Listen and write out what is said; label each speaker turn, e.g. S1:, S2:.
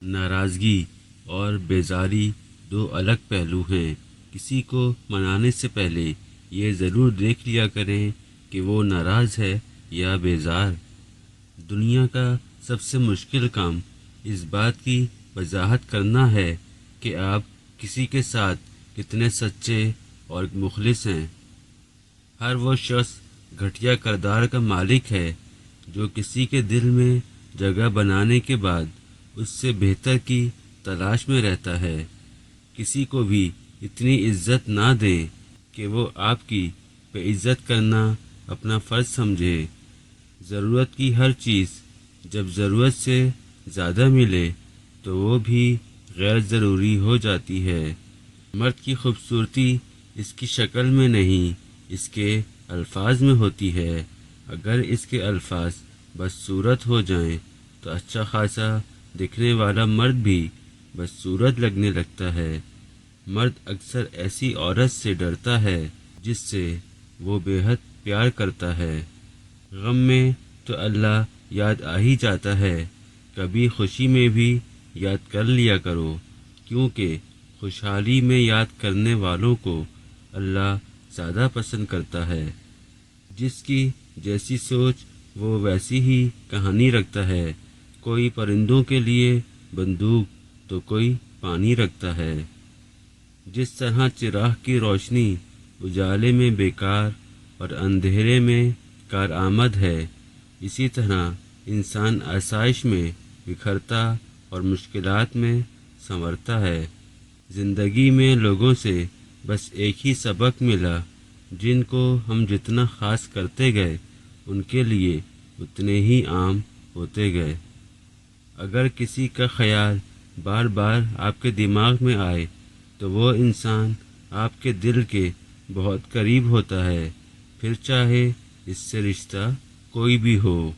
S1: ناراضگی اور بیزاری دو الگ پہلو ہیں۔ کسی کو منانے سے پہلے یہ ضرور دیکھ لیا کریں کہ وہ ناراض ہے یا بیزار۔ دنیا کا سب سے مشکل کام اس بات کی وضاحت کرنا ہے کہ آپ کسی کے ساتھ کتنے سچے اور مخلص ہیں۔ ہر وہ شخص گھٹیا کردار کا مالک ہے جو کسی کے دل میں جگہ بنانے کے بعد اس سے بہتر کی تلاش میں رہتا ہے۔ کسی کو بھی اتنی عزت نہ دیں کہ وہ آپ کی بے عزت کرنا اپنا فرض سمجھے۔ ضرورت کی ہر چیز جب ضرورت سے زیادہ ملے تو وہ بھی غیر ضروری ہو جاتی ہے۔ مرد کی خوبصورتی اس کی شکل میں نہیں، اس کے الفاظ میں ہوتی ہے۔ اگر اس کے الفاظ بدصورت ہو جائیں تو اچھا خاصا دکھنے والا مرد بھی بدصورت لگنے لگتا ہے۔ مرد اکثر ایسی عورت سے ڈرتا ہے جس سے وہ بے حد پیار کرتا ہے۔ غم میں تو اللہ یاد آ ہی جاتا ہے، کبھی خوشی میں بھی یاد کر لیا کرو، کیونکہ خوشحالی میں یاد کرنے والوں کو اللہ زیادہ پسند کرتا ہے۔ جس کی جیسی سوچ وہ ویسی ہی کہانی رکھتا ہے۔ کوئی پرندوں کے لیے بندوق تو کوئی پانی رکھتا ہے۔ جس طرح چراغ کی روشنی اجالے میں بیکار اور اندھیرے میں کارآمد ہے، اسی طرح انسان آسائش میں بکھرتا اور مشکلات میں سنورتا ہے۔ زندگی میں لوگوں سے بس ایک ہی سبق ملا، جن کو ہم جتنا خاص کرتے گئے ان کے لیے اتنے ہی عام ہوتے گئے۔ اگر کسی کا خیال بار بار آپ کے دماغ میں آئے تو وہ انسان آپ کے دل کے بہت قریب ہوتا ہے، پھر چاہے اس سے رشتہ کوئی بھی ہو۔